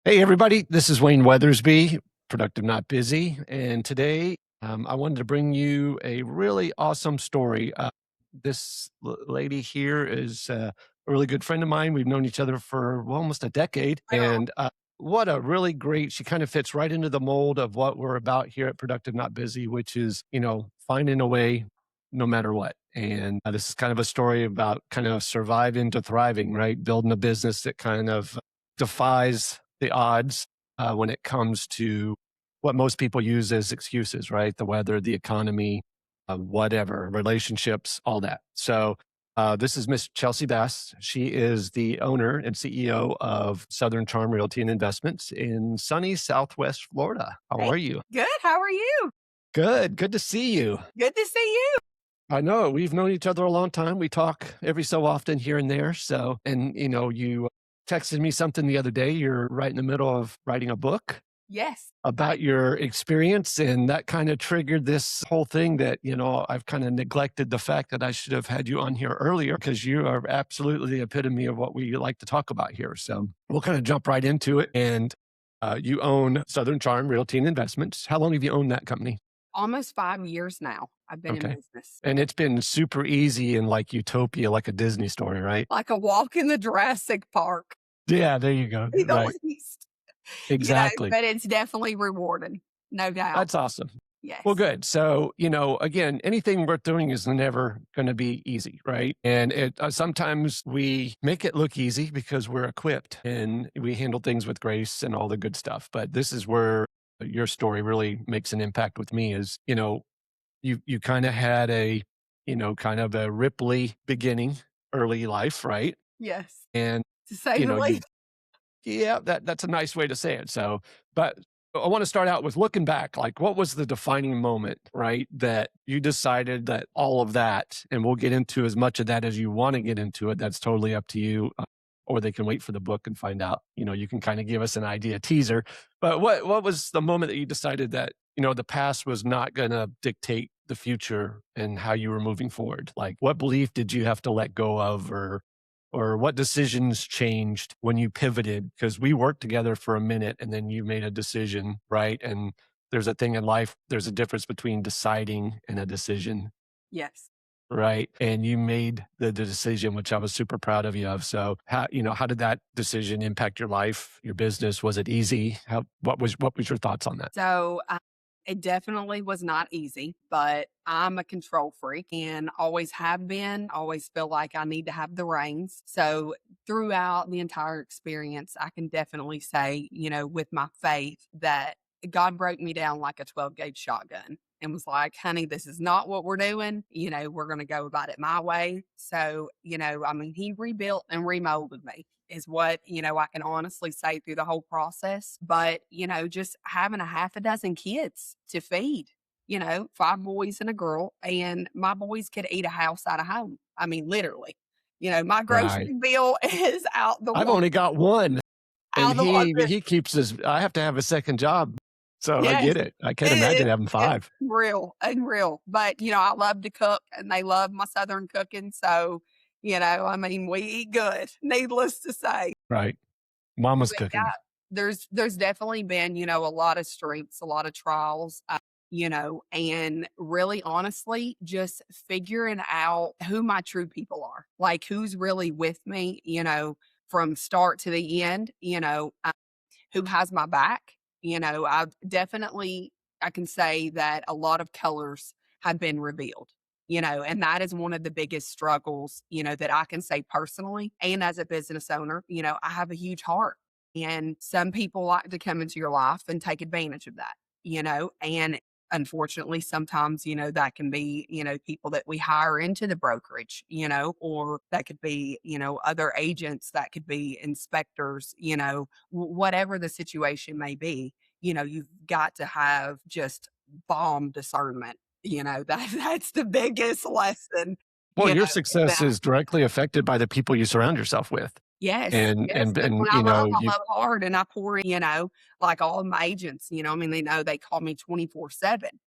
Hey, everybody, this is Wayne Weathersby, Productive Not Busy. And today I wanted to bring you a really awesome story. This lady here is a really good friend of mine. We've known each other for almost a decade. Wow. And what a really great, she kind of fits right into the mold of what we're about here at Productive Not Busy, which is, finding a way no matter what. And this is kind of a story about kind of surviving to thriving, right? Building a business that kind of defies the odds when it comes to what most people use as excuses, right? The weather, the economy, whatever, relationships, all that. So, this is Miss Chelsey Bast. She is the owner and CEO of Southern Charm Realty and Investments in sunny Southwest Florida. How Hey, are you? good. How are you? Good. Good to see you. Good to see you. I know we've known each other a long time. We talk every so often here and there. So, and you texted me something the other day. You're right in the middle of writing a book Yes. about your experience, and that kind of triggered this whole thing that, I've kind of neglected the fact that I should have had you on here earlier because you are absolutely the epitome of what we like to talk about here. So we'll kind of jump right into it. And you own Southern Charm Realty and Investments. How long have you owned that company? Almost 5 years now. I've been in Okay. business. And it's been super easy and like utopia, like a Disney story, right? Like a walk in the Jurassic Park, Yeah, there you go. the Right. least. Exactly. But it's definitely rewarding. No doubt. That's awesome. Well, Yes. good. So, again, anything worth doing is never going to be easy, right? And it sometimes we make it look easy because we're equipped and we handle things with grace and all the good stuff. But this is where your story really makes an impact with me is, you kind of had a, kind of a Ripley beginning, early life, right? Yes. And, To say the you least. yeah, that's a nice way to say it. So, but I want to start out with looking back, like what was the defining moment, right? That you decided that all of that, and we'll get into as much of that as you want to get into it. That's totally up to you. Or they can wait for the book and find out. You can kind of give us an idea teaser. But what was the moment that you decided that, the past was not going to dictate the future and how you were moving forward? Like what belief did you have to let go of, or what decisions changed when you pivoted? Because we worked together for a minute and then you made a decision, right? And there's a thing in life, there's a difference between deciding and a decision, Yes. right? And you made the decision, which I was super proud of you of. So how did that decision impact your life, your business? Was it easy? What was your thoughts on that? So it definitely was not easy, but I'm a control freak and always have been, always feel like I need to have the reins. So throughout the entire experience, I can definitely say, with my faith that God broke me down like a 12 gauge shotgun and was like, honey, this is not what we're doing. We're going to go about it my way. So, he rebuilt and remolded me is what, I can honestly say through the whole process. But, just having a half a dozen kids to feed, five boys and a girl, and my boys could eat a house out of home. I mean, literally, my Right. grocery bill is I've only got one, and out the wazoo. he keeps his. I have to have a second job, so I Yes, get it. I can't imagine having it's five. real, unreal. But, I love to cook and they love my Southern cooking. So, we eat good, needless to say. Right. Mama's But yeah, cooking. there's definitely been, a lot of strengths, a lot of trials, and really honestly, just figuring out who my true people are, like who's really with me, from start to the end, who has my back. I've definitely, I can say that a lot of colors have been revealed. And that is one of the biggest struggles, that I can say personally and as a business owner. I have a huge heart, and some people like to come into your life and take advantage of that, and unfortunately, sometimes, that can be, people that we hire into the brokerage, or that could be, other agents, that could be inspectors, whatever the situation may be, you've got to have just bomb discernment. That's the biggest lesson, Well, your in success that. is directly affected by the people you surround yourself with. Yes, And yes, and 'cause and, when you know, I you love hard and I pour in, like all of my agents, they know they call me 24/7.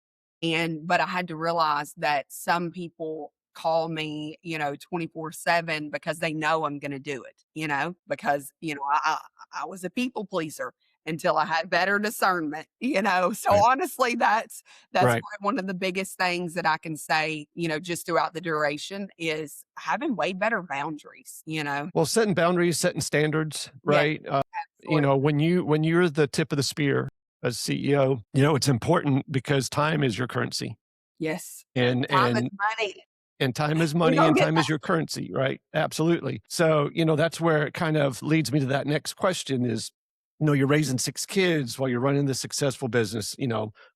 But I had to realize that some people call me, 24/7 because they know I'm gonna do it, because, I was a people pleaser until I had better discernment, So Right. honestly, that's Right. probably one of the biggest things that I can say, just throughout the duration is having way better boundaries. Well, setting boundaries, setting standards, Yeah, right? absolutely. When you're the tip of the spear as CEO, it's important because time is your currency, Yes. and Time is and money. and time is You money, don't and get time is your currency, right? Absolutely. So that's where it kind of leads me to that next question is, you're raising 6 kids while you're running this successful business.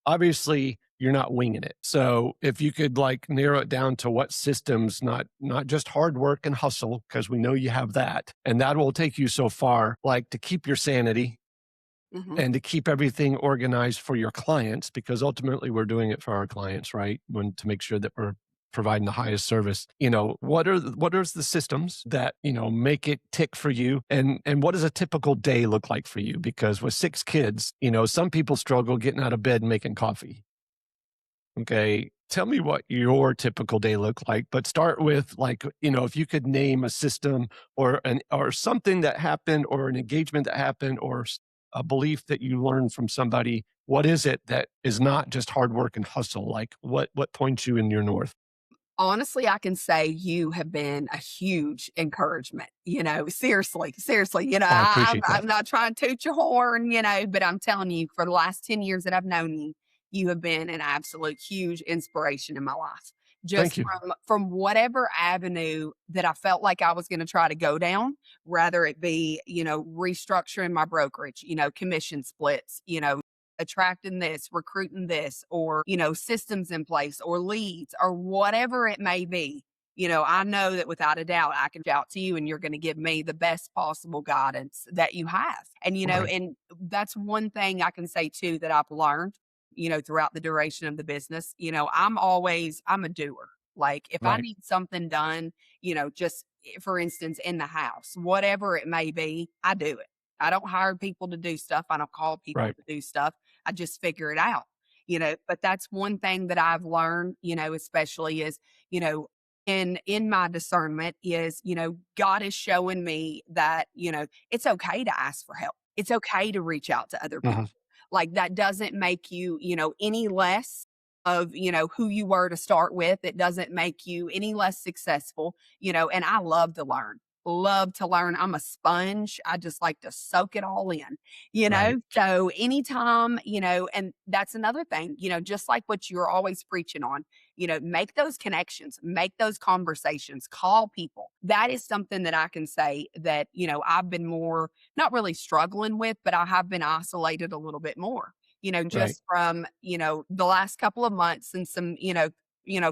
Obviously you're not winging it. So if you could like narrow it down to what systems, not just hard work and hustle, because we know you have that, and that will take you so far, like to keep your sanity Mhm. and to keep everything organized for your clients, because ultimately we're doing it for our clients, right? To make sure that we're providing the highest service. What are the systems that make it tick for you, and what does a typical day look like for you? Because with 6 kids, some people struggle getting out of bed and making coffee. Okay, tell me what your typical day look like, but start with like, if you could name a system or something that happened or an engagement that happened or a belief that you learned from somebody, what is it that is not just hard work and hustle? Like what points you in your north? Honestly, I can say you have been a huge encouragement, seriously, seriously. Oh, I I'm appreciate that. I'm not trying to toot your horn, but I'm telling you, for the last 10 years that I've known you, you have been an absolute huge inspiration in my life. Thank Just you. from whatever avenue that I felt like I was going to try to go down, rather it be, restructuring my brokerage, commission splits, attracting this, recruiting this, or, systems in place or leads or whatever it may be. I know that without a doubt, I can shout to you and you're going to give me the best possible guidance that you have. Right. And that's one thing I can say too that I've learned, throughout the duration of the business. I'm a doer. Like if I Right. need something done, just for instance, in the house, whatever it may be, I do it. I don't hire people to do stuff. I don't call people Right. to do stuff. I just figure it out, but that's one thing that I've learned, especially is, you know, in my discernment is, God is showing me that, it's okay to ask for help. It's okay to reach out to other Mhm. people. Like that doesn't make you, any less of, who you were to start with. It doesn't make you any less successful, and I love to learn. Love to learn. I'm a sponge. I just like to soak it all in, Right. So anytime, and that's another thing, just like what you're always preaching on, make those connections, make those conversations, call people. That is something that I can say that, I've been more not really struggling with, but I have been isolated a little bit more, Right. just from, the last couple of months and some,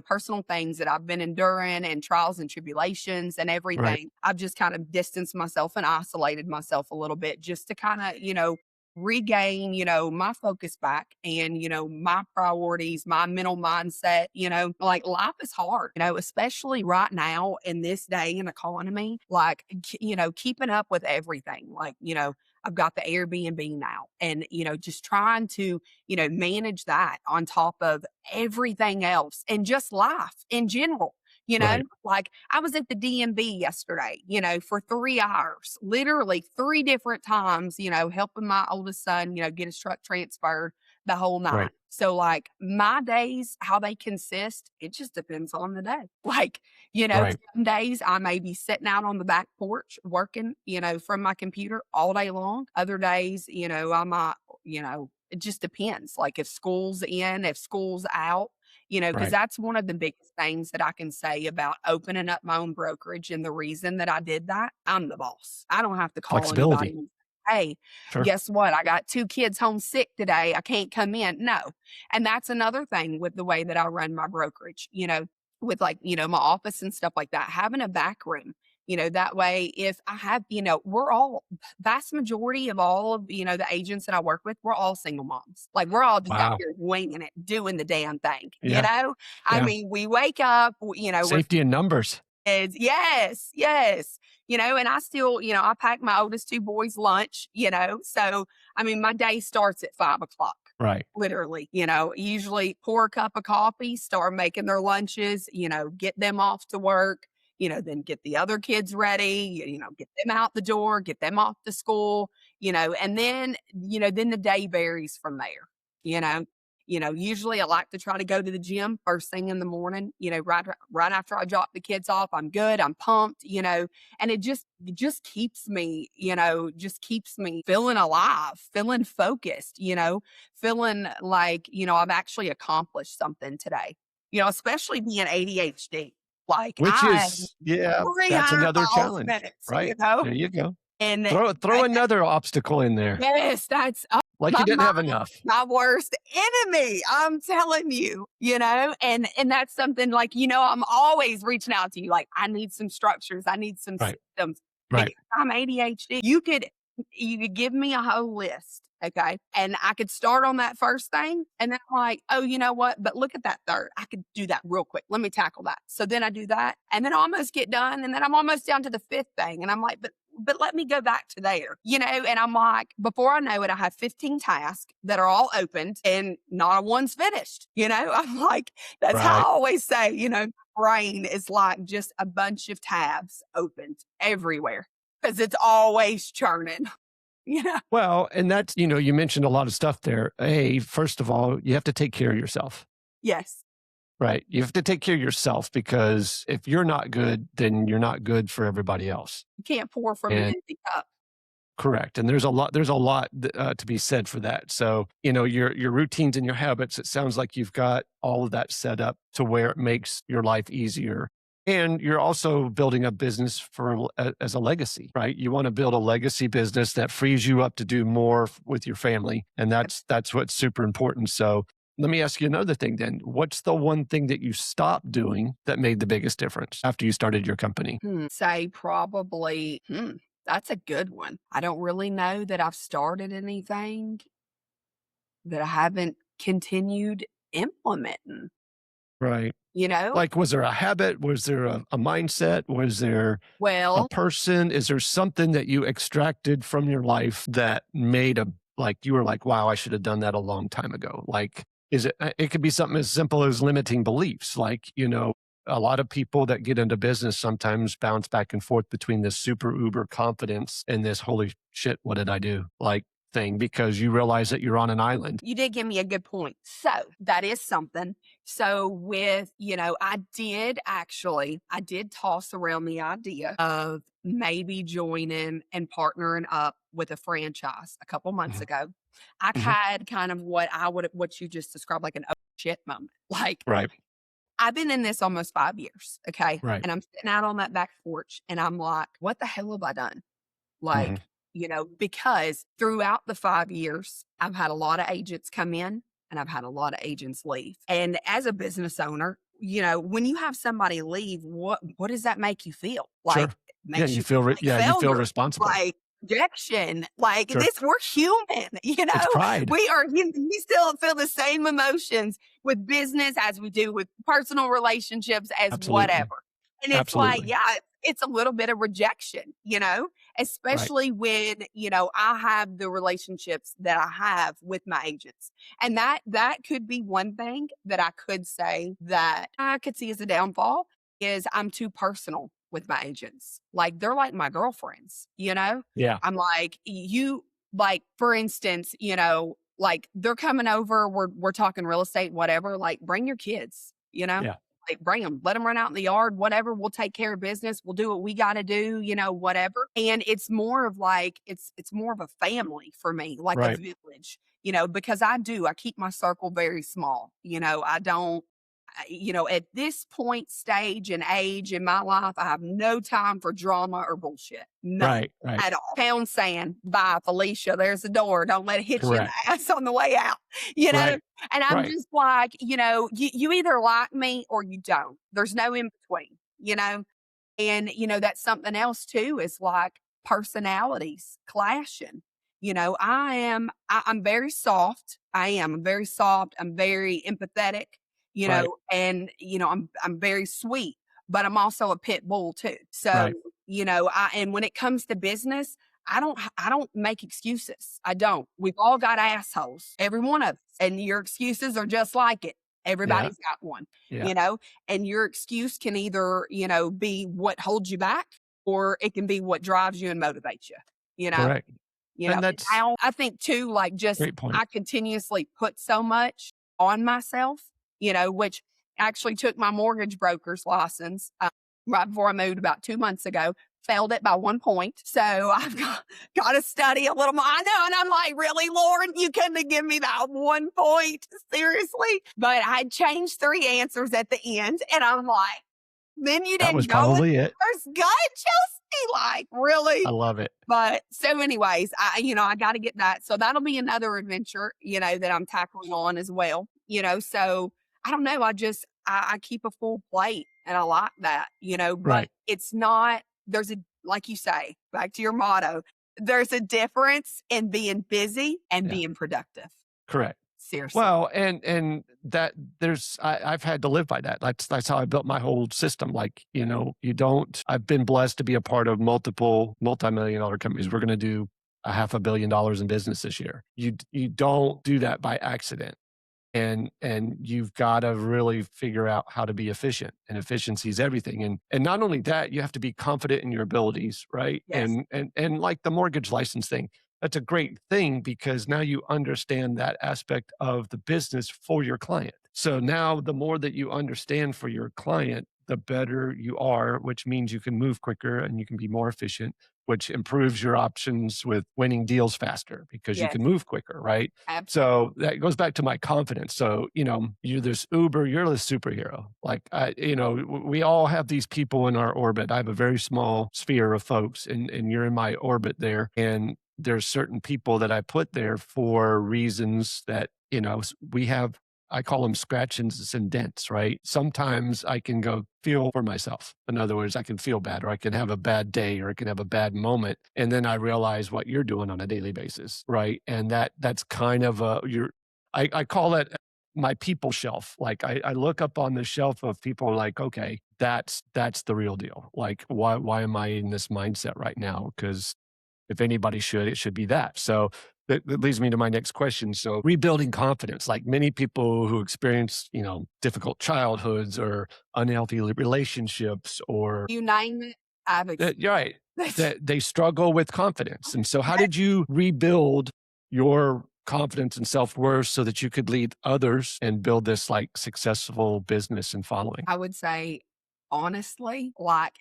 personal things that I've been enduring and trials and tribulations and Right. everything. I've just kind of distanced myself and isolated myself a little bit just to kind of, regain, my focus back and, my priorities, my mental mindset, like life is hard, especially right now in this day and economy, like, keeping up with everything. Like, I've got the Airbnb now and, just trying to, manage that on top of everything else and just life in general. Right. Like I was at the DMV yesterday, for 3 hours, literally 3 different times, helping my oldest son, get his truck transferred the whole Right. nine. So like my days, how they consist, it just depends on the day. Like, Right. some days I may be sitting out on the back porch working, from my computer all day long. Other days, I might, it just depends. Like if school's in, if school's out, because Right. that's one of the biggest things that I can say about opening up my own brokerage. And the reason that I did that, I'm the boss. I don't have to call anybody Flexibility. and say, hey, Sure. guess what? I got 2 kids home sick today. I can't come in. No. And that's another thing with the way that I run my brokerage, with like, my office and stuff like that, having a back room. That way, if I have, we're all vast majority of all of, the agents that I work with, we're all single moms. Like we're all just out Wow. here winging it, doing the damn thing, Yeah. I Yeah. mean, we wake up, we're Safety in numbers. kids. Yes, yes. And I still, I pack my oldest 2 boys lunch, so I mean, my day starts at 5 o'clock. Right. Literally, usually pour a cup of coffee, start making their lunches, get them off to work, then get the other kids ready, get them out the door, get them off to school, and then the day varies from there, you know. Usually I like to try to go to the gym first thing in the morning, right after I drop the kids off. I'm good, I'm pumped, and it just keeps me feeling alive, feeling focused, feeling like, I've actually accomplished something today. Especially being ADHD. Like Which I have is, yeah, that's 300 another miles challenge, minutes, right? There you go. and Throw another obstacle in there, yes, that's like my you didn't mind, have enough. my worst enemy. I'm telling you, and that's something like, I'm always reaching out to you. Like, I need some structures, I need some Right, systems right, because I'm ADHD. You could give me a whole list, okay? And I could start on that first thing. And then I'm like, oh, you know what? But look at that third. I could do that real quick. Let me tackle that. So then I do that. And then I almost get done. And then I'm almost down to the fifth thing. And I'm like, but let me go back to there, and I'm like, before I know it, I have 15 tasks that are all opened and not one's finished. I'm like, that's how I right. always say, brain is like just a bunch of tabs opened everywhere because it's always churning, you know? Well, and that's, you mentioned a lot of stuff there. Hey, first of all, you have to take care of yourself, Yes. right? You have to take care of yourself because if you're not good, then you're not good for everybody else. You can't pour from an And empty cup. correct. And there's a lot to be said for that. So, your routines and your habits, it sounds like you've got all of that set up to where it makes your life easier. And you're also building a business as a legacy, right? You want to build a legacy business that frees you up to do more with your family. And that's what's super important. So let me ask you another thing then. What's the one thing that you stopped doing that made the biggest difference after you started your company? Say probably, that's a good one. I don't really know that I've started anything that I haven't continued implementing, Right. you know? Like, was there a habit? Was there a mindset? Was there a Well, person? Is there something that you extracted from your life that made like, you were like, wow, I should have done that a long time ago? Like, it could be something as simple as limiting beliefs. Like, a lot of people that get into business sometimes bounce back and forth between this super uber confidence and this holy shit, what did I do? Like thing, because you realize that you're on an island. you did give me a good point. So that is something. So with, I did toss around the idea of maybe joining and partnering up with a franchise a couple months Mhm, ago. I've mhm. had kind of what you just described, like an oh shit moment. Like, Right, I've been in this almost 5 years. Okay. right. And I'm sitting out on that back porch and I'm like, what the hell have I done? Mhm. Like, because throughout the 5 years, I've had a lot of agents come in and I've had a lot of agents leave. And as a business owner, when you have somebody leave, what does that make you feel? Like, Sure. it Yeah, makes you you feel feel like you feel failure, responsible. like rejection, like Sure. this, we're human, It's pride. we still feel the same emotions with business as we do with personal relationships as Absolutely. whatever. And it's like, Absolutely. yeah, it's a little bit of rejection, Right. especially when, I have the relationships that I have with my agents. And that could be one thing that I could say that I could see as a downfall is I'm too personal with my agents. Like, they're like my girlfriends, Yeah. I'm like, like, for instance, like, they're coming over, we're talking real estate, whatever, like, bring your kids, Yeah. like, bring them, let them run out in the yard, whatever. We'll take care of business. We'll do what we got to do, whatever. And it's more of like, it's more of a family for me, like a Right. village, because I keep my circle very small. I don't, at this point, stage, and age in my life, I have no time for drama or bullshit. None Right. Right. at all. Pound sand, bye, Felicia. There's the door. Don't let it hit you in Correct. the ass on the way out, you know? Right. And I'm Right. just like, you either like me or you don't. There's no in between, And, that's something else too, is like personalities clashing. I'm very soft. I am. I'm very soft. I'm very empathetic, Right. and, I'm very sweet, but I'm also a pit bull too. So, Right. and when it comes to business, I don't make excuses. I don't. We've all got assholes, every one of us, and your excuses are just like it. Yeah. Everybody's got one, Yeah. you know, and your excuse can either, be what holds you back or it can be what drives you and motivates you, you know. Correct. And And that's now I think too, like just great point. I continuously put so much on myself, which actually took my mortgage broker's license right before I moved about 2 months ago. Failed it by 1 point. So I've got to study a little more. I know. And I'm like, really, Lauren, you couldn't have given me that 1 point. Seriously. But I changed 3 answers at the end. And I'm like, then you That was didn't go with probably the it. first gut, Chelsea? Like, really? I love it. But so anyways, I got to get that. So that'll be another adventure, that I'm tackling on as well, so I don't know. I keep a full plate and I like that, but Right. it's not, like you say, back to your motto, there's a difference in being busy and Yeah. being productive. Correct. Seriously. Well, and that I've had to live by that. That's how I built my whole system. Like, I've been blessed to be a part of multiple multi-million-dollar companies. We're going to do $500 million in business this year. You don't do that by accident. And you've got to really figure out how to be efficient, and efficiency is everything. And not only that, you have to be confident in your abilities, right? Yes. And like the mortgage license thing, that's a great thing because now you understand that aspect of the business for your client. So now the more that you understand for your client, the better you are, which means you can move quicker and you can be more efficient, which improves your options with winning deals faster because you Yes. can move quicker, right? Absolutely. So that goes back to my confidence. So, you're this Uber, you're the superhero. Like, we all have these people in our orbit. I have a very small sphere of folks, and you're in my orbit there. And there's certain people that I put there for reasons that, we have, I call them scratches and dents, right? Sometimes I can go feel for myself. In other words, I can feel bad, or I can have a bad day, or I can have a bad moment. And then I realize what you're doing on a daily basis, right? And that's kind of I call it my people shelf. Like I look up on the shelf of people like, okay, that's the real deal. Like, why am I in this mindset right now? Because if anybody should, it should be that. So that leads me to my next question. So rebuilding confidence, like many people who experience, difficult childhoods or unhealthy relationships, or You name it, I've you're right, experienced. that they struggle with confidence. And so how did you rebuild your confidence and self-worth so that you could lead others and build this like successful business and following? I would say, honestly,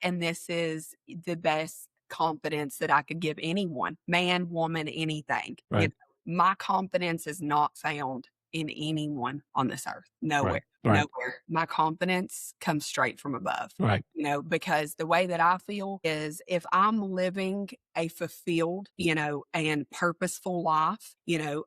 and this is the best confidence that I could give anyone, man, woman, anything. Right. My confidence is not found in anyone on this earth. Nowhere. Right. Right. Nowhere. My confidence comes straight from above. Right. Because the way that I feel is if I'm living a fulfilled, and purposeful life,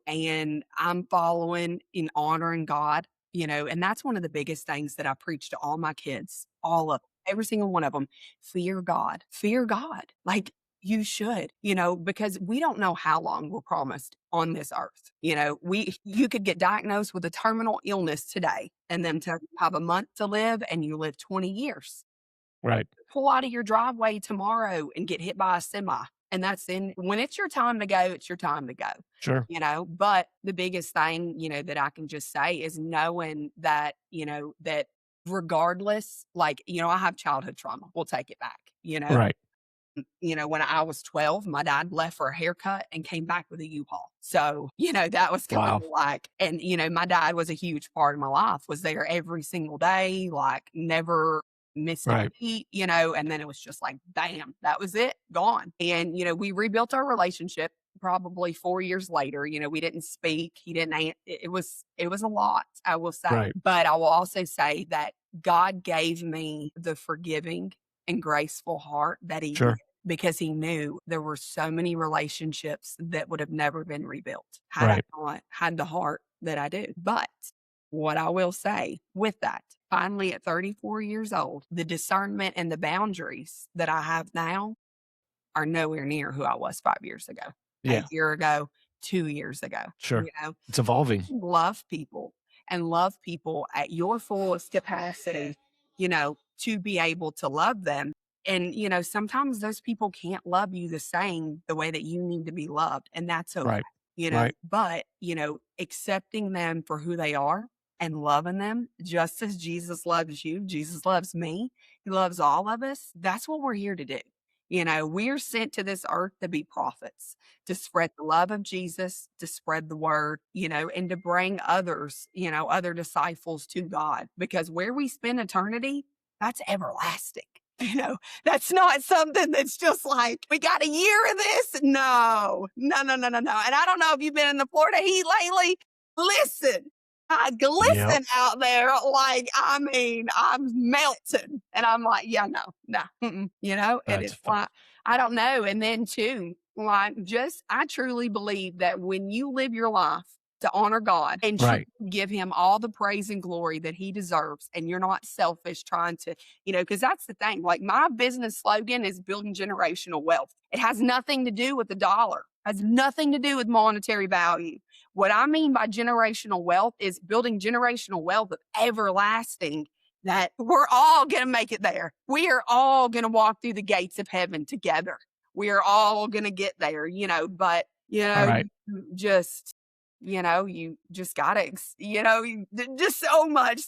and I'm following and honoring God, and that's one of the biggest things that I preach to all my kids, all of them, every single one of them. Fear God. Fear God. Like you should, because we don't know how long we're promised on this earth. You could get diagnosed with a terminal illness today and then to have a month to live and you live 20 years. Right. Pull out of your driveway tomorrow and get hit by a semi. And when it's your time to go, it's your time to go. Sure. But the biggest thing, that I can just say is knowing that, that regardless, I have childhood trauma. We'll take it back, Right. When I was 12, my dad left for a haircut and came back with a U-Haul. So, that was kind Wow. of and my dad was a huge part of my life, was there every single day, never missing a Right. beat, and then it was just like, bam, that was it, gone. And, we rebuilt our relationship probably 4 years later. We didn't speak. He didn't, it was a lot, I will say. Right. But I will also say that God gave me the forgiving and graceful heart that he Sure. did because he knew there were so many relationships that would have never been rebuilt had Right. I not had the heart that I do. But what I will say with that, finally at 34 years old, the discernment and the boundaries that I have now are nowhere near who I was 5 years ago, Yeah. a year ago, 2 years ago. Sure. It's evolving. Love people and love people at your fullest capacity, to be able to love them. And, sometimes those people can't love you the same the way that you need to be loved. And that's okay, Right. Right. but, accepting them for who they are and loving them just as Jesus loves you. Jesus loves me. He loves all of us. That's what we're here to do. We're sent to this earth to be prophets, to spread the love of Jesus, to spread the word, and to bring others, other disciples to God, because where we spend eternity, that's everlasting. You know, that's not something that's just like, we got a year of this. No, no, no, no, no, no. And I don't know if you've been in the Florida heat lately. Listen, I Yep. glisten out there. Like, I mean, I'm melting. And I'm like, yeah, no, no, and That's it's like, I don't know. And then too, like, I truly believe that when you live your life to honor God and right. give him all the praise and glory that he deserves, and you're not selfish trying to, because that's the thing. Like, my business slogan is building generational wealth. It has nothing to do with the dollar, has nothing to do with monetary value. What I mean by generational wealth is building generational wealth of everlasting, that we're all going to make it there. We are all going to walk through the gates of heaven together. We are all going to get there, but, All right. just, you just gotta, just so much.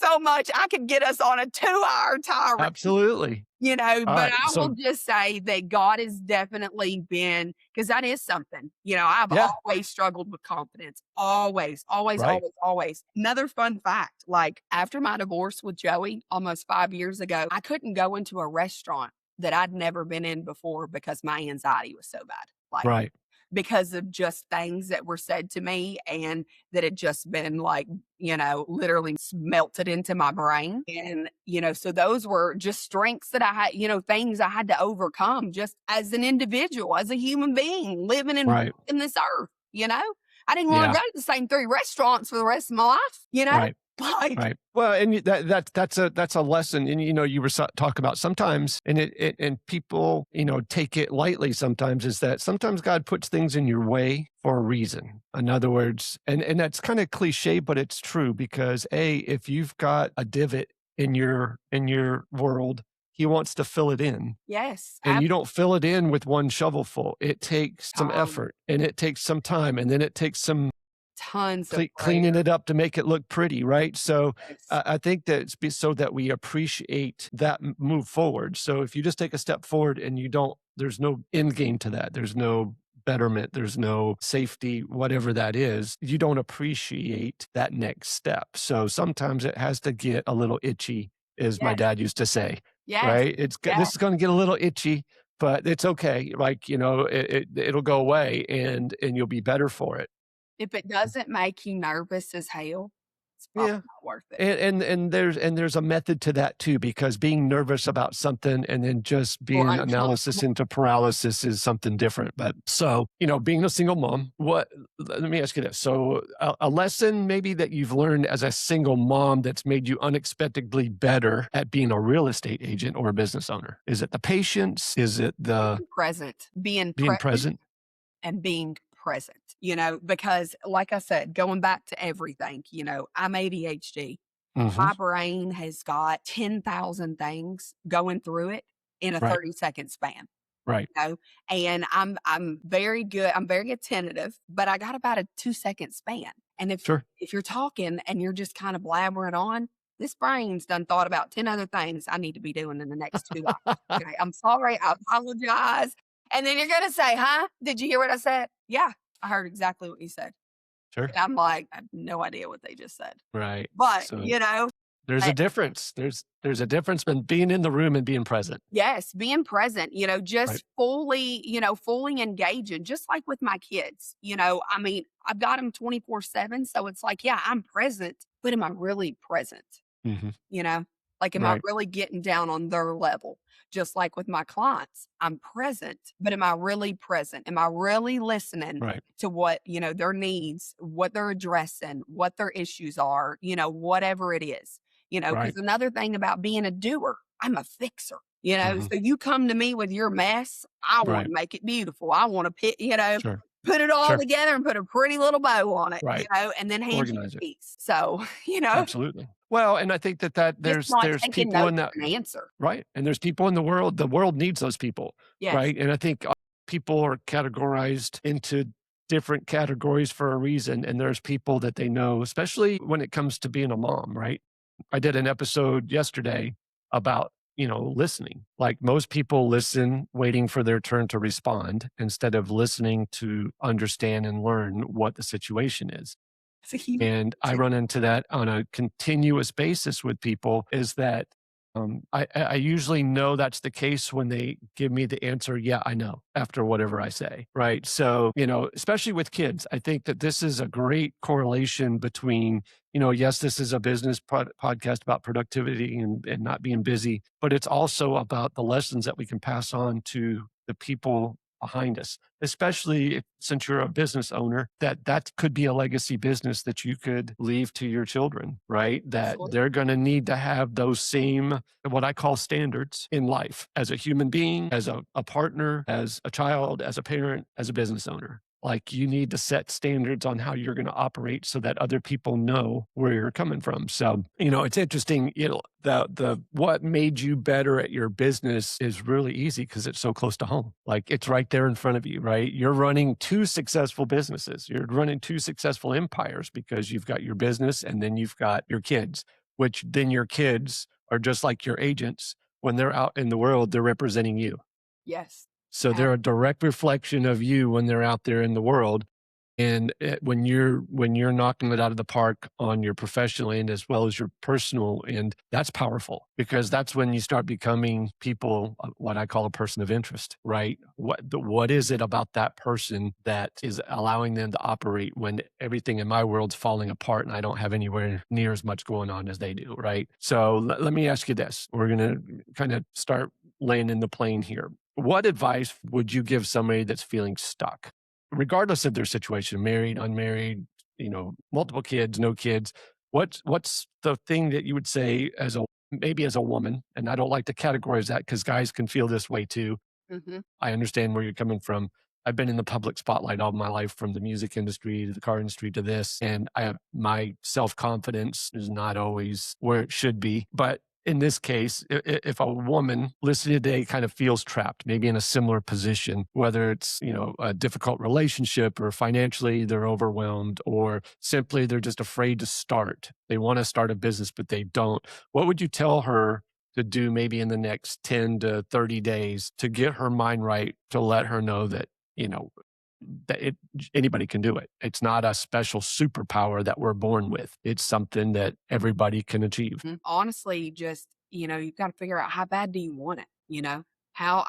I could get us on a 2-hour tirade, Absolutely. All but right. I will So just say that God has definitely been, because that is something, I've yeah. always struggled with confidence. Always, always, Right. always, always. Another fun fact, like after my divorce with Joey almost 5 years ago, I couldn't go into a restaurant that I'd never been in before because my anxiety was so bad. Like, Right. because of just things that were said to me, and that had just been like, literally melted into my brain. And, so those were just strengths that I had, things I had to overcome just as an individual, as a human being living and Right. in this earth, I didn't want to Yeah. go to the same 3 restaurants for the rest of my life, Right. like, Right. Well, and that's a lesson. And you were talk about sometimes, and and people take it lightly. Sometimes is that sometimes God puts things in your way for a reason. In other words, and that's kind of cliche, but it's true because if you've got a divot in your world, He wants to fill it in. yes, And you don't fill it in with one shovelful. It takes some time, effort and it takes some time and then it takes some tons of cleaning prayer. it up to make it look pretty, right? So Yes. I think that so that we appreciate that move forward. So if you just take a step forward and there's no end game to that. There's no betterment. There's no safety, whatever that is. You don't appreciate that next step. So sometimes it has to get a little itchy, as my Yes. dad used to say, Yes. right? Yes. This is going to get a little itchy, but it's okay. Like, it'll go away and you'll be better for it. If it doesn't make you nervous as hell, it's probably Yeah. not worth it. And there's a method to that too, because being nervous about something and then just Or being analysis uncomfortable. into paralysis is something different. But so, being a single mom, let me ask you this. So a lesson maybe that you've learned as a single mom that's made you unexpectedly better at being a real estate agent or a business owner. Is it the patience? Is it the Present, being being present present? and being present, because like I said, going back to everything, I'm ADHD. Hmm. My brain has got 10,000 things going through it in a Right. 30-second span. Right. And I'm very good. I'm very attentive, but I got about a 2-second span. And Sure. if you're talking and you're just kind of blabbering on, this brain's done thought about 10 other things I need to be doing in the next 2 hours. Okay, I'm sorry. I apologize. And then you're gonna say, "Huh? Did you hear what I said?" Yeah, I heard exactly what you said. Sure. And I'm like, I have no idea what they just said. Right. But So there's a but difference. There's a difference between being in the room and being present. yes, being present, Right. just fully engaging, just like with my kids. I mean, I've got them 24/7. So it's like, yeah, I'm present, but am I really present? Hmm. You know, like, am I Right. really getting down on their level? Just like with my clients, I'm present, but am I really present? Am I really listening Right. to what, their needs, what they're addressing, what their issues are, whatever it is, Right. because another thing about being a doer, I'm a fixer. Hmm. So you come to me with your mess, I want Right. to make it beautiful. I want to Sure. put it all Sure. together and put a pretty little bow on it, Right. and then hand you Organize the it. piece. So, Absolutely. Well, and I think that just there's not there's taking people in notes that. for an answer. Right. And there's people in the world needs those people. Yes. Right. And I think people are categorized into different categories for a reason. And there's people that they know, especially when it comes to being a mom, right? I did an episode yesterday about, listening. Like most people listen waiting for their turn to respond instead of listening to understand and learn what the situation is. It's a huge And I too. run into that on a continuous basis with people is that I usually know that's the case when they give me the answer, yeah, I know, after whatever I say. Right. So, especially with kids, I think that this is a great correlation between, yes, this is a business podcast about productivity and not being busy, but it's also about the lessons that we can pass on to the people behind us, especially since you're a business owner, that could be a legacy business that you could leave to your children, right? That Absolutely. they're going to need to have those same, what I call standards in life as a human being, as a partner, as a child, as a parent, as a business owner. Like you need to set standards on how you're going to operate so that other people know where you're coming from. So, it's interesting, the what made you better at your business is really easy because it's so close to home. Like it's right there in front of you, right? You're running two successful businesses. You're running two successful empires because you've got your business and then you've got your kids, which then your kids are just like your agents. When they're out in the world, they're representing you. Yes. So Ab- they're a direct reflection of you when they're out there in the world. And when you're knocking it out of the park on your professional end as well as your personal end, that's powerful because that's when you start becoming people, what I call a person of interest, right? What is it about that person that is allowing them to operate when everything in my world's falling apart and I don't have anywhere near as much going on as they do, right? So let me ask you this. We're going to kind of start laying in the plane here. What advice would you give somebody that's feeling stuck? Regardless of their situation, married, unmarried, multiple kids, no kids, what's the thing that you would say maybe as a woman, and I don't like to categorize that because guys can feel this way too. mhm. I understand where you're coming from. I've been in the public spotlight all my life, from the music industry to the car industry to this, and my self confidence is not always where it should be. But in this case, if a woman listening today kind of feels trapped, maybe in a similar position, whether it's a difficult relationship or financially they're overwhelmed, or simply they're just afraid to start. They want to start a business, but they don't. What would you tell her to do maybe in the next 10 to 30 days to get her mind right, to let her know that, you know, anybody can do it. It's not a special superpower that we're born with. It's something that everybody can achieve. Honestly, just, you've got to figure out how bad do you want it? How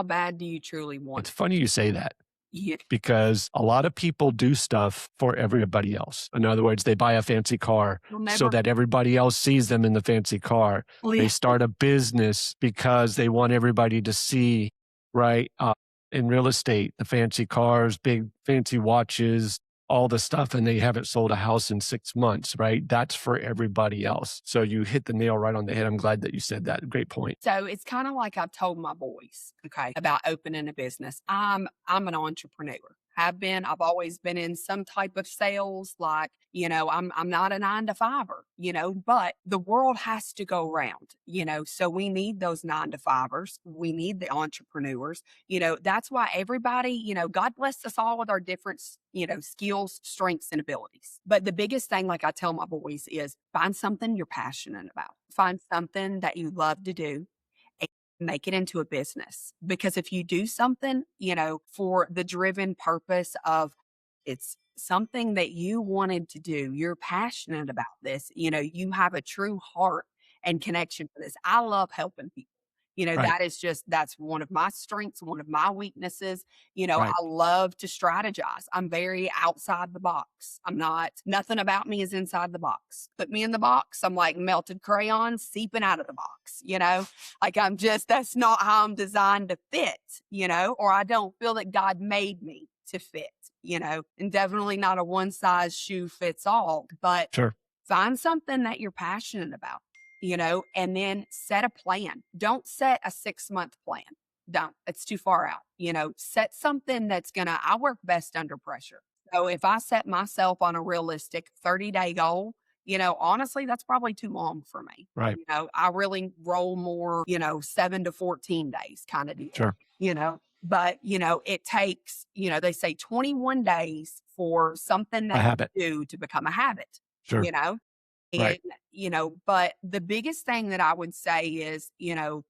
bad do you truly want It's funny you say that it? because a lot of people do stuff for everybody else. In other words, they buy a fancy car You'll so never that everybody else sees them in the fancy car. They live. start a business because they want everybody to see, right? In real estate, the fancy cars, big fancy watches, all the stuff, and they haven't sold a house in 6 months, right? That's for everybody else. So you hit the nail right on the head. I'm glad that you said that. Great point. So it's kind of like I've told my boys, okay, about opening a business. I'm an entrepreneur. Have been. I've always been in some type of sales. Like, I'm not a 9 to 5er, but the world has to go round, so we need those 9 to 5ers. We need the entrepreneurs. That's why everybody, God bless us all with our different, skills, strengths, and abilities. But the biggest thing, like I tell my boys, is find something you're passionate about. Find something that you love to do and make it into a business. Because if you do something, for the driven purpose of it's something that you wanted to do, you're passionate about this, you have a true heart and connection for this. I love helping people. Right. That's one of my strengths, one of my weaknesses. Right. I love to strategize. I'm very outside the box. Nothing about me is inside the box. Put me in the box, I'm like melted crayon seeping out of the box, like that's not how I'm designed to fit, or I don't feel that God made me to fit, and definitely not a one size shoe fits all, but Sure. find something that you're passionate about, and then set a plan. Don't set a 6-month plan. Don't. It's too far out. Set something I work best under pressure. So if I set myself on a realistic 30-day goal, honestly, that's probably too long for me. Right. I really roll more, 7 to 14 days kind of deal, Sure. you know? but, it takes, they say 21 days for something A that habit. you do to become a habit, Sure. you know? Right. And, but the biggest thing that I would say is,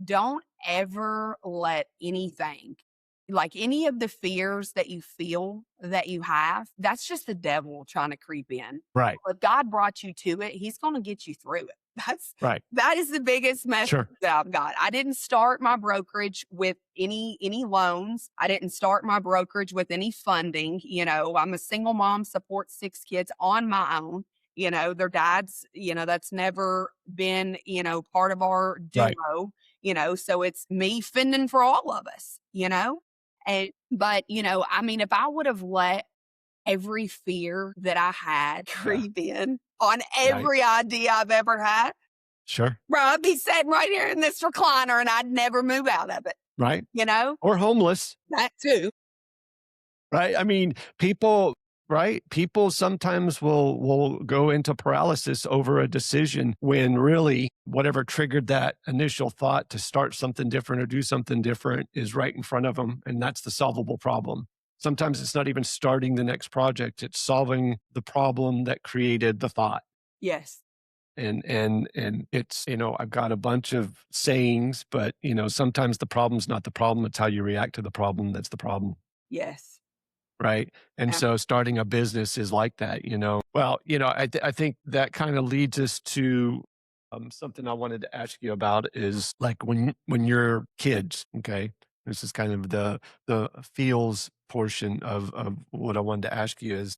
don't ever let anything, like any of the fears that you feel that you have, that's just the devil trying to creep in. Right. If God brought you to it, he's going to get you through it. Right. That is the biggest message Sure. that I've got. I didn't start my brokerage with any loans. I didn't start my brokerage with any funding. I'm a single mom, support 6 kids on my own. Their dads, that's never been, part of our Right. duo, so it's me fending for all of us, and, but, I mean, if I would have let every fear that I had Yeah. creep in on Right. every idea I've ever had, Sure. bro, I'd be sitting right here in this recliner and I'd never move out of it, Right. you know? Or homeless. That too. Right. I mean, people, right? People sometimes will go into paralysis over a decision when really whatever triggered that initial thought to start something different or do something different is right in front of them. And that's the solvable problem. Sometimes it's not even starting the next project, it's solving the problem that created the thought. Yes. And it's, I've got a bunch of sayings, but sometimes the problem's not the problem, it's how you react to the problem that's the problem. Yes. Right. And Yeah. so starting a business is like that. Well, I think that kind of leads us to something I wanted to ask you about is like when you're kids, okay. This is kind of the feels portion of what I wanted to ask you is,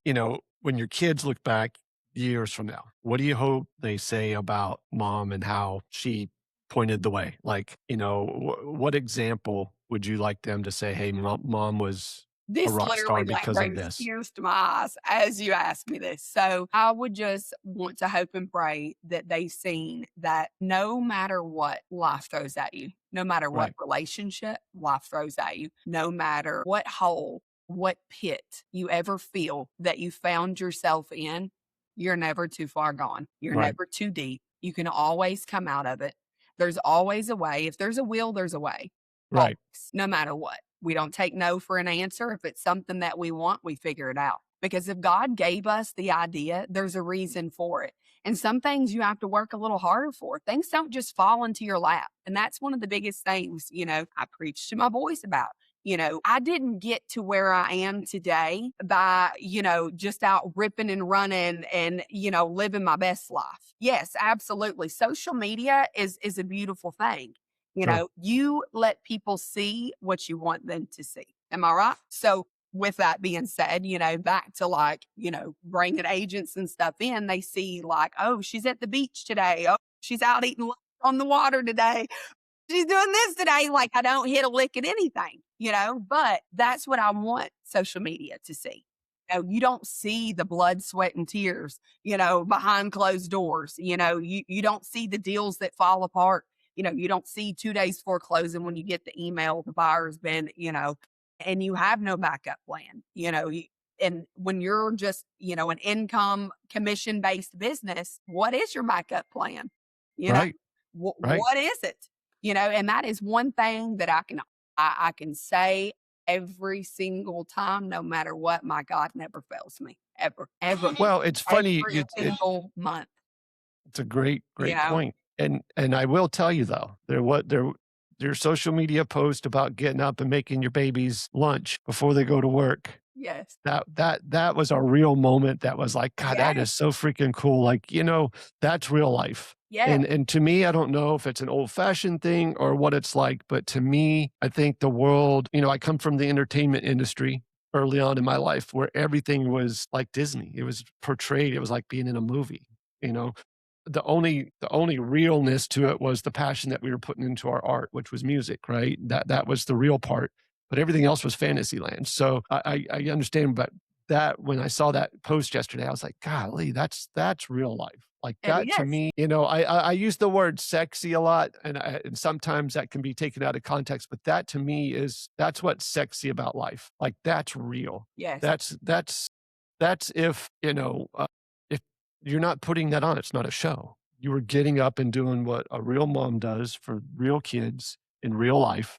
when your kids look back years from now, what do you hope they say about mom and how she pointed the way? Like, what example would you like them to say, hey, mom was a This rock star literally like because of brings this? tears to my eyes as you ask me this. So I would just want to hope and pray that they've seen that no matter what life throws at you, no matter what Right. relationship life throws at you, no matter what hole, what pit you ever feel that you found yourself in, you're never too far gone. You're Right. never too deep. You can always come out of it. There's always a way. If there's a will, there's a way. Always, Right. no matter what. We don't take no for an answer. If it's something that we want, we figure it out. Because if God gave us the idea, there's a reason for it. And some things you have to work a little harder for. Things don't just fall into your lap. And that's one of the biggest things, I preach to my boys about. I didn't get to where I am today by, just out ripping and running and, living my best life. Yes, absolutely. Social media is a beautiful thing. Sure. You let people see what you want them to see. Am I right? So with that being said, back to like, bringing agents and stuff in, they see like, oh, she's at the beach today. Oh, she's out eating lunch on the water today. She's doing this today. Like I don't hit a lick at anything, but that's what I want social media to see. You don't see the blood, sweat, and tears, behind closed doors. You don't see the deals that fall apart. You don't see 2 days before closing when you get the email, the buyer's been, and you have no backup plan, and when you're just, an income commission based business, what is your backup plan? You know, Right. Right. what is it? And that is one thing that I can say every single time, no matter what, my God never fails me ever, ever, Well, it's funny. every single month, It's a great, you great know? point. And I will tell you though, their social media post about getting up and making your babies lunch before they go to work. Yes. That was a real moment that was like, God, that Yes. is so freaking cool. Like, that's real life. Yes. And to me, I don't know if it's an old fashioned thing or what it's like, but to me, I think the world, I come from the entertainment industry early on in my life where everything was like Disney. It was portrayed, it was like being in a movie, you know. The only realness to it was the passion that we were putting into our art, which was music, right? That was the real part. But everything else was fantasy land. So I understand, but that when I saw that post yesterday, I was like, golly, that's real life. Like It that to is. me, I use the word sexy a lot, and sometimes that can be taken out of context. But that to me that's what's sexy about life. Like that's real. Yes. That's if you're not putting that on, it's not a show. You were getting up and doing what a real mom does for real kids in real life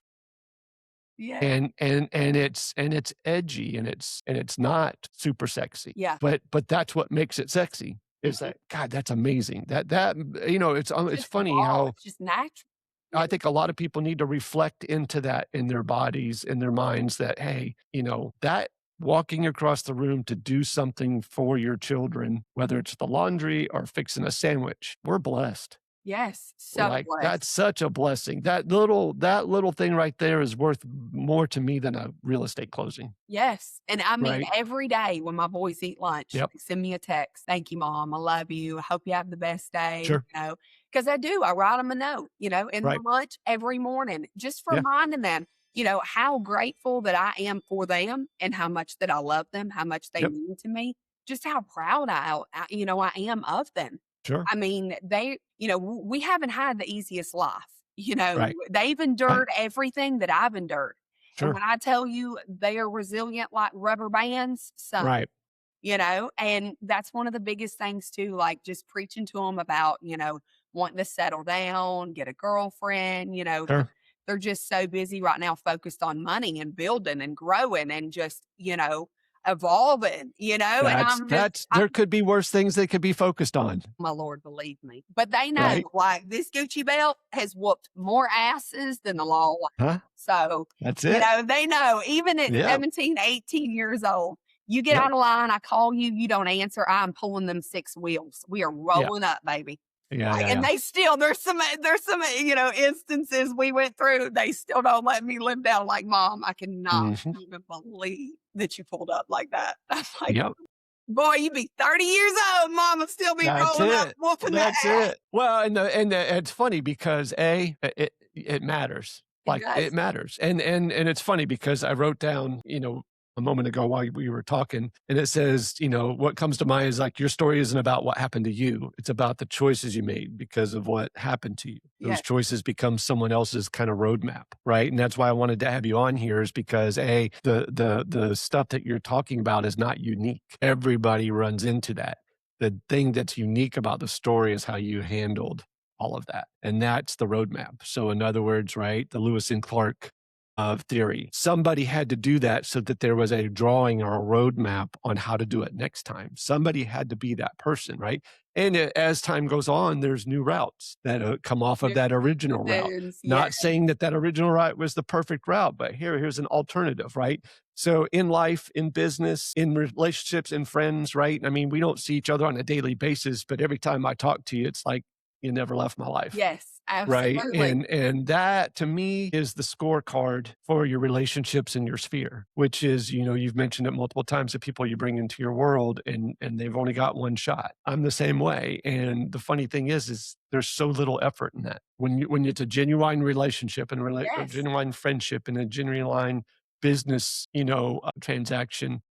Yeah. and it's edgy and it's not super sexy. Yeah. But that's what makes it sexy. Is Mhm. that God, that's amazing. It's Just funny raw. how It's just natural. Yeah. I think a lot of people need to reflect into that in their bodies, in their minds that, hey, that walking across the room to do something for your children, whether it's the laundry or fixing a sandwich, we're blessed. Yes. So Like blessed. that's such a blessing. That little thing right there is worth more to me than a real estate closing, Yes, and I mean, right? every day when my boys eat lunch, Yep. they send me a text, "Thank you, mom. I love you. I hope you have the best day," Sure. because I do. I write them a note, in their Right. lunch every morning, just Yeah. reminding them, how grateful that I am for them and how much that I love them, how much they Yep. mean to me, just how proud I am of them. Sure. I mean, we haven't had the easiest life. Right. They've Right. endured everything that I've endured. And Sure. when I tell you they are resilient like rubber bands, son, Right. and that's one of the biggest things too, like just preaching to them about, wanting to settle down, get a girlfriend, Sure. they're just so busy right now focused on money and building and growing and just, evolving, and There could be worse things they could be focused on, my Lord, believe me. But they know, right? like, this Gucci belt has whooped more asses than the law. Huh? So, That's it. they know even at Yeah. 17, 18 years old, you get Yep. out of line, I call you, you don't answer, I'm pulling them 6 wheels. We are Yeah. rolling up, baby. Yeah. Yeah. And Yeah. they still there's some, instances we went through, they still don't let me live down like, "Mom, I cannot Mhm. even believe that you pulled up like that." I'm like, Yep. "Boy, you be 30 years old, mama still be That's rolling up, it. whooping that That's ass." it. Well, it's funny because it matters. It Like it does. matters. And it's funny because I wrote down, a moment ago while we were talking, and it says, what comes to mind is like your story isn't about what happened to you. It's about the choices you made because of what happened to you. Those Yes. choices become someone else's kind of roadmap, right? And that's why I wanted to have you on here is because the stuff that you're talking about is not unique. Everybody runs into that. The thing that's unique about the story is how you handled all of that. And that's the roadmap. So in other words, right, the Lewis and Clark of theory, somebody had to do that so that there was a drawing or a roadmap on how to do it next time. Somebody had to be that person, right? And as time goes on, there's new routes that come off of New that original route. seasons, yeah. Not saying that original route was the perfect route, but here's an alternative, right? So in life, in business, in relationships, in friends, right? I mean, we don't see each other on a daily basis, but every time I talk to you, it's like you never left my life. Yes, Right. absolutely. And that to me is the scorecard for your relationships in your sphere, which is, you've mentioned it multiple times, the people you bring into your world and they've only got one shot. I'm the same way. And the funny thing is there's so little effort in that. When it's a genuine relationship and a Yes, genuine friendship and a genuine business, transaction,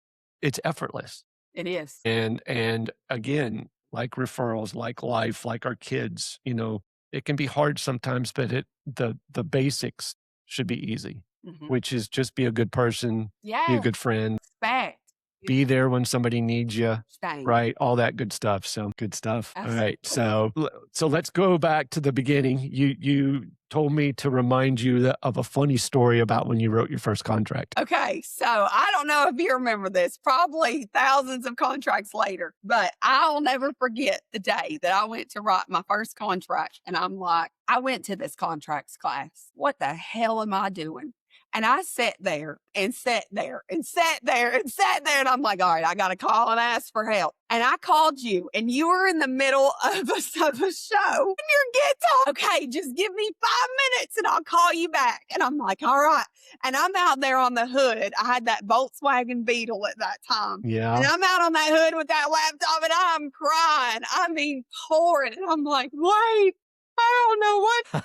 it's effortless. it is. And again, like referrals, like life, like our kids, it can be hard sometimes, but the basics should be easy, Mhm. which is just be a good person, be a Yes, good friend, respect. be there when somebody needs you, Understand. right? All that good stuff. So good stuff. All right. Absolutely. So let's go back to the beginning. You told me to remind you of a funny story about when you wrote your first contract. Okay, so I don't know if you remember this, probably thousands of contracts later, but I'll never forget the day that I went to write my first contract. And I'm like, I went to this contracts class. What the hell am I doing? And I sat there and sat there and sat there and sat there. And I'm like, all right, I got to call and ask for help. And I called you and you were in the middle of a show and your guitar. Okay, just give me 5 minutes and I'll call you back. And I'm like, all right. And I'm out there on the hood. I had that Volkswagen Beetle at that time. And Yeah. I'm out on that hood with that laptop and I'm crying. I mean, pouring. And I'm like, wait, I don't know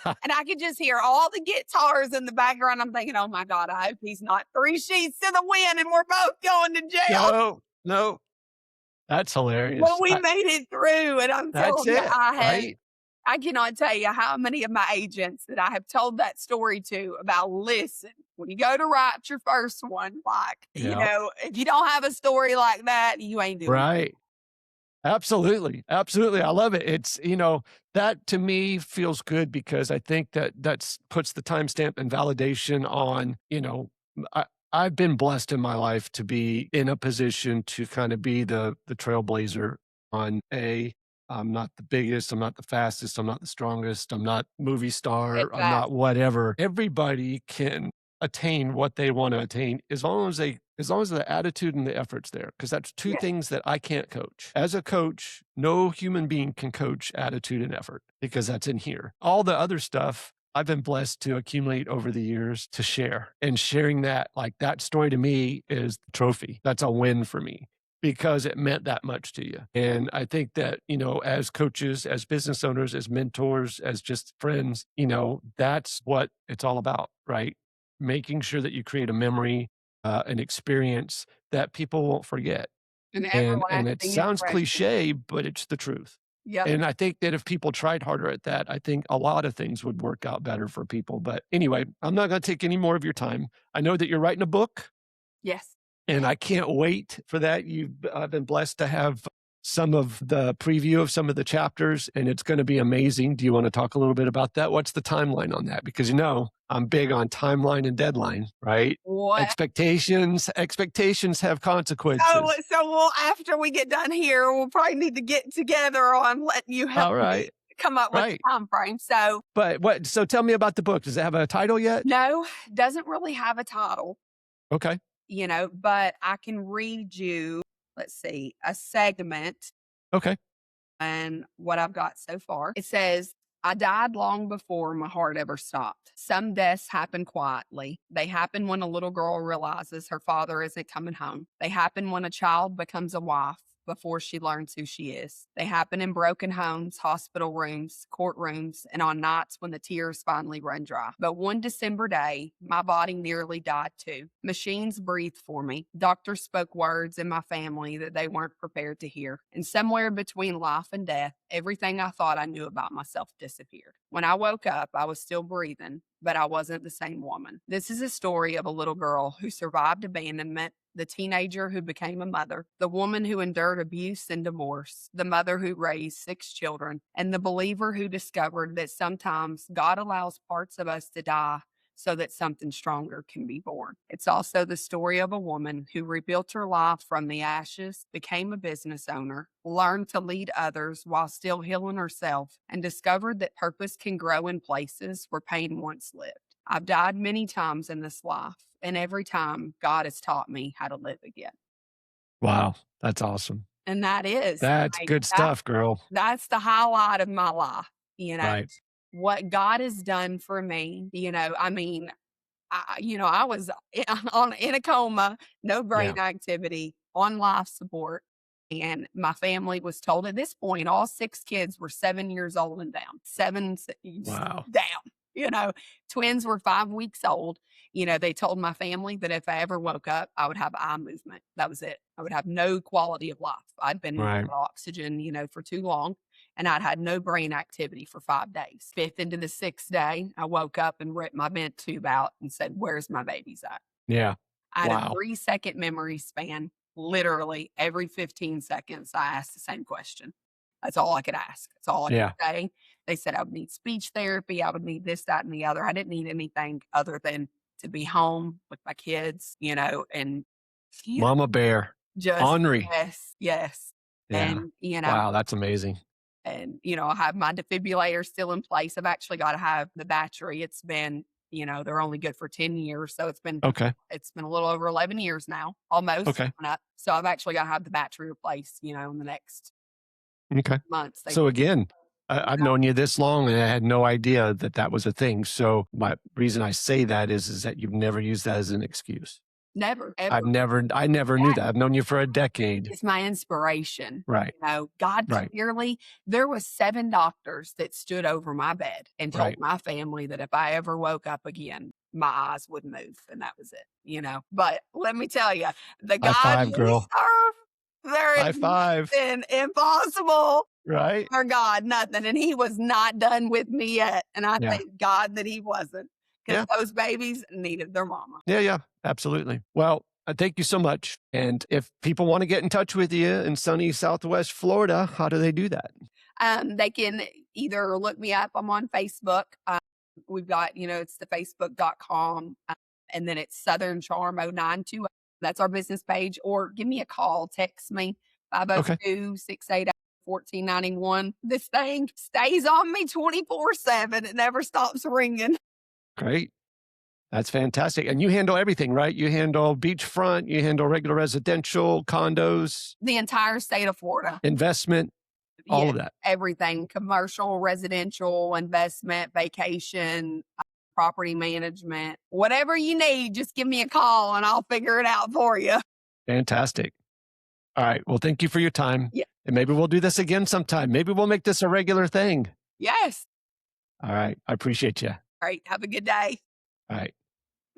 what. And I could just hear all the guitars in the background. I'm thinking, oh my God, I hope he's not 3 sheets to the wind and we're both going to jail. No, that's hilarious. But we made it through. And I'm That's telling you, it, right? I cannot tell you how many of my agents that I have told that story to about listen, when you go to write your first one, like, Yeah. if you don't have a story like that, you ain't doing it. Right. Absolutely. Absolutely. I love it. It's, that to me feels good because I think that puts the timestamp and validation on, I, I've been blessed in my life to be in a position to kind of be the trailblazer on a I'm not the biggest, I'm not the fastest, I'm not the strongest, I'm not movie star, I'm not Exactly. whatever. Everybody can attain what they want to attain as long as the attitude and the effort's there. Because that's two Yes. things that I can't coach. As a coach, no human being can coach attitude and effort because that's in here. All the other stuff I've been blessed to accumulate over the years to share. And sharing that, like that story to me is the trophy. That's a win for me because it meant that much to you. And I think that, as coaches, as business owners, as mentors, as just friends, that's what it's all about, right? Making sure that you create a memory, an experience that people won't forget. An And it everlasting sounds impression. cliche, but it's the truth. Yep. And I think that if people tried harder at that, I think a lot of things would work out better for people. But anyway, I'm not going to take any more of your time. I know that you're writing a book, Yes. and I can't wait for that. I've been blessed to have some of the preview of some of the chapters, and it's going to be amazing. Do you want to talk a little bit about that? What's the timeline on that? Because I'm big on timeline and deadline, right? What? Expectations have So, consequences. so we'll after we get done here, we'll probably need to get together on letting you help All me right. come up with Right. a time frame. So But so tell me about the book. Does it have a title yet? no, doesn't really have a title, Okay. but I can read you, let's see, a segment Okay. and what I've got so far. It says, I died long before my heart ever stopped. Some deaths happen quietly. They happen when a little girl realizes her father isn't coming home. They happen when a child becomes a wife before she learns who she is. They happen in broken homes, hospital rooms, courtrooms, and on nights when the tears finally run dry. But one December day, my body nearly died too. Machines breathed for me. Doctors spoke words in my family that they weren't prepared to hear. And somewhere between life and death, everything I thought I knew about myself disappeared. When I woke up, I was still breathing, but I wasn't the same woman. This is a story of a little girl who survived abandonment, the teenager who became a mother, the woman who endured abuse and divorce, the mother who raised 6 children, and the believer who discovered that sometimes God allows parts of us to die so that something stronger can be born. It's also the story of a woman who rebuilt her life from the ashes, became a business owner, learned to lead others while still healing herself, and discovered that purpose can grow in places where pain once lived. I've died many times in this life, and every time God has taught me how to live again. Wow. That's awesome. And that is That's like good stuff, girl. that's the highlight of my life, Right. what God has done for me, I mean, I was in a coma, no Yeah. brain activity, on life support, and my family was told at this point all 6 kids were 7 years old and down, Wow. down. You know, twins were 5 weeks old. They told my family that if I ever woke up, I would have eye movement. That was it. I would have no quality of life. I'd been Right. without oxygen, for too long, and I'd had no brain activity for 5 days. Fifth into the sixth day, I woke up and ripped my vent tube out and said, "Where's my babies at?" Yeah. I had a Wow. 3-second memory span. Literally every 15 seconds, I asked the same question. That's all I could ask. That's all I could Yeah. say. They said I would need speech therapy. I would need this, that, and the other. I didn't need anything other than to be home with my kids, and you know, Mama bear. just Ornery. yes, yes. Yeah. And, Wow. That's amazing. I have my defibrillator still in place. I've actually got to have the battery. It's been, they're only good for 10 years. So Okay. it's been a little over 11 years now, almost Okay. coming up. So I've actually got to have the battery replaced, in the next Okay. months. So again, I've known you this long and I had no idea that that was a thing. So my reason I say that is that you've never used that as an excuse. Never, ever. I never knew that. I've known you for a decade. It's my inspiration. Right. God Right. clearly, there was 7 doctors that stood over my bed and told Right. my family that if I ever woke up again, my eyes would move, and that was it. But let me tell you, the High God five, we girl. serve, there High is five. nothing impossible Right. for God, nothing. And he was not done with me yet. And I Yeah. thank God that he wasn't, because Yeah. those babies needed their mama. Yeah. Yeah. Absolutely. Well, thank you so much. And if people want to get in touch with you in sunny Southwest Florida, how do they do that? They can either look me up. I'm on Facebook. We've got, it's the facebook.com and then it's Southern Charm 0920. That's our business page, or give me a call, text me Okay. 502-688-1491. This thing stays on me 24/7. It never stops ringing. Great. That's fantastic. And you handle everything, right? You handle beachfront, you handle regular residential, condos, The entire state of Florida. investment, all Yeah, of that. everything, commercial, residential, investment, vacation, property management, whatever you need, just give me a call and I'll figure it out for you. Fantastic. All right. Well, thank you for your time. Yeah. And maybe we'll do this again sometime. Maybe we'll make this a regular thing. Yes. All right. I appreciate you. All right. Have a good day. All right.